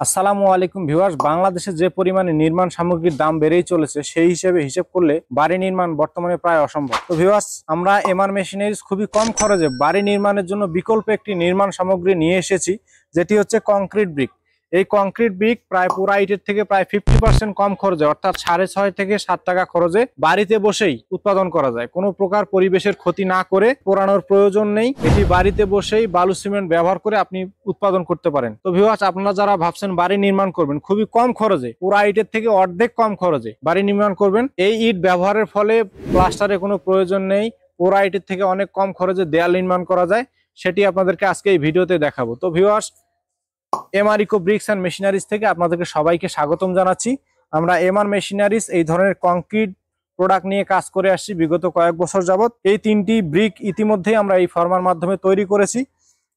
আসসালামু আলাইকুম ভিউয়ার্স, বাংলাদেশে যে পরিমাণে নির্মাণ সামগ্রীর দাম বেড়েই চলেছে সেই হিসেব করলে বাড়ি নির্মাণ বর্তমানে প্রায় অসম্ভব। তো ভিউয়ার্স, আমরা এমআর মেশিনারিজ খুবই কম খরচে বাড়ি নির্মাণের জন্য বিকল্প একটি নির্মাণ সামগ্রী নিয়ে এসেছি, যেটি হচ্ছে কংক্রিট ব্রিক। এই কংক্রিট ব্রিক প্রায় পুরা ইটের থেকে প্রায় 50% কম খরচে, অর্থাৎ 6.5 থেকে 7 টাকা খরচে বাড়িতে বসেই উৎপাদন করা যায়। কোনো প্রকার পরিবেশের ক্ষতি না করে, পোড়ানোর প্রয়োজন নেই। এটি বাড়িতে বসেই বালু সিমেন্ট ব্যবহার করে আপনি উৎপাদন করতে পারেন। তো ভিউয়ার্স, আপনারা যারা ভাবছেন বাড়ি নির্মাণ করবেন খুবই কম খরচে, পুরা ইটের থেকে অর্ধেক কম খরচে বাড়ি নির্মাণ করবেন, এই ইট ব্যবহারের ফলে প্লাস্টারের কোনো প্রয়োজন নেই, পুরা ইটের থেকে অনেক কম খরচে দেয়াল নির্মাণ করা যায়, সেটি আপনাদেরকে আজকে এই ভিডিওতে দেখাবো। তো viewers, MR eco bricks and machineries থেকে আপনাদেরকে সবাইকে স্বাগতম জানাচ্ছি। আমরা এমআর মেশিনারিজ এই ধরনের কংক্রিট প্রোডাক্ট নিয়ে কাজ করে আসছি বিগত কয়েক বছর যাবত। এই 3টি ব্রিক ইতিমধ্যেই আমরা এই ফর্মার মাধ্যমে তৈরি করেছি।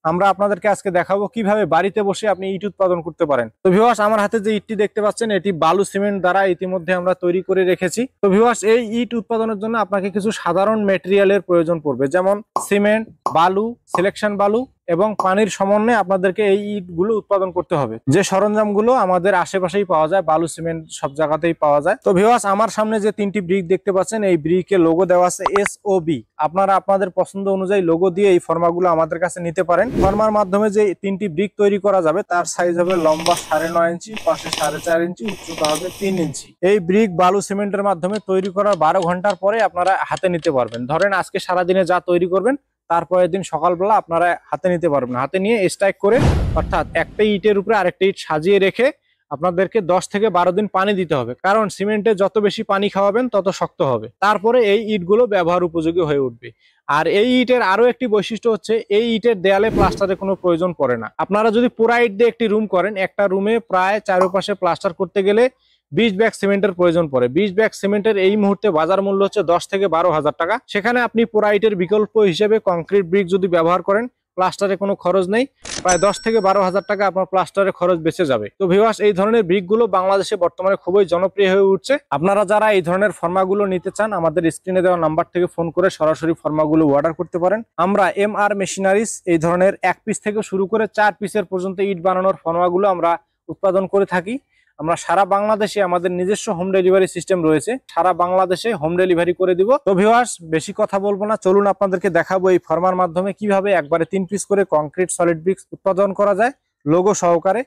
আমরা আপনাদেরকে আজকে দেখাবো কিভাবে বাড়িতে বসে আপনি ইট উৎপাদন করতে পারেন। তো ভিউয়ার্স, আমার হাতে যে ইটটি দেখতে পাচ্ছেন এটি বালু সিমেন্ট দ্বারা ইতিমধ্যে আমরা তৈরি করে রেখেছি। তো ভিউয়ার্স, এই ইট উৎপাদনের জন্য আপনাকে কিছু সাধারণ ম্যাটেরিয়ালের প্রয়োজন পড়বে, যেমন সিমেন্ট, বালু, সিলেকশন বালু এবং পানির সমন্বয়ে আপনাদেরকে এই ইটগুলো উৎপাদন করতে হবে। যে সরঞ্জামগুলো আমাদের আশেপাশেই পাওয়া যায়, বালু সিমেন্ট সব জায়গাতেই পাওয়া যায়। তো ভিউয়ার্স, আমার সামনে যে 3টি ব্রিক দেখতে পাচ্ছেন, এই ব্রিকে লোগো দেওয়া আছে SOB। আপনারা আপনাদের পছন্দ অনুযায়ী লোগো দিয়ে এই ফর্মাগুলো আমাদের কাছে নিতে পারেন। ফর্মার মাধ্যমে যে 3টি ব্রিক তৈরি করা যাবে তার সাইজ হবে লম্বা 9.5 ইঞ্চি, পাশে 4.5 ইঞ্চি, উচ্চতা হবে 3 ইঞ্চি। এই ব্রিক বালু সিমেন্টের মাধ্যমে তৈরি করার 12 ঘন্টার পরে আপনারা হাতে নিতে পারবেন। ধরেন আজকে সারাদিনে যা তৈরি করবেন তারপরের দিন সকালবেলা আপনারা হাতে নিতে পারবেন। হাতে নিয়ে স্ট্রাইক করে, অর্থাৎ একটা ইটের উপরে আরেকটা ইট সাজিয়ে রেখে আপনাদেরকে 10 থেকে 12 দিন পানি দিতে হবে, কারণ সিমেন্টে যত বেশি পানি খাওয়াবেন তত শক্ত হবে। তারপরে এই ইটগুলো ব্যবহার উপযোগী হয়ে উঠবে। আর এই ইটের আরো একটি বৈশিষ্ট্য হচ্ছে, এই ইটের দেয়ালে প্লাস্টারের কোনো প্রয়োজন পড়ে না। আপনারা যদি পুরা ইট দিয়ে একটি রুম করেন, একটা রুমে প্রায় চারপাশে প্লাস্টার করতে গেলে 20 ব্যাগ সিমেন্টের প্রয়োজন পড়ে। 20 ব্যাগ সিমেন্টের এই মুহূর্তে বাজার মূল্য হচ্ছে 10 থেকে 12 হাজার টাকা। সেখানে আপনি পুরা ইটের বিকল্প হিসেবে কংক্রিট ব্রিক যদি ব্যবহার করেন, প্লাস্টারে কোনো খরচ নেই, প্রায় 10 থেকে 12 হাজার টাকা আপনার প্লাস্টারের খরচ বেঁচে যাবে। তো ভিউয়ার্স, এই ধরনের ব্রিকগুলো বাংলাদেশে বর্তমানে খুবই জনপ্রিয় হয়ে উঠছে। আপনারা যারা এই ধরনের ফর্মাগুলো নিতে চান, আমাদের স্ক্রিনে দেওয়া নাম্বার থেকে ফোন করে সরাসরি ফর্মাগুলো অর্ডার করতে পারেন। আমরা এমআর মেশিনারিজ এই ধরনের 1 পিস থেকে শুরু করে 4 পিসের পর্যন্ত ইট বানানোর ফর্মাগুলো আমরা উৎপাদন করে থাকি। আমরা সারা বাংলাদেশে আমাদের নিজস্ব হোম ডেলিভারি সিস্টেম রয়েছে, সারা বাংলাদেশে হোম ডেলিভারি করে দিব। তো ভিউয়ার্স, বেশি কথা বলবো না, চলুন আপনাদেরকে দেখাবো এই ফর্মার মাধ্যমে কিভাবে একবারে 3 পিস করে কংক্রিট সলিড ব্রিক্স উৎপাদন করা যায় লোগো সহকারে।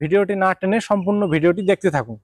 ভিডিওটি না টেনে সম্পূর্ণ ভিডিওটি দেখতে থাকুন।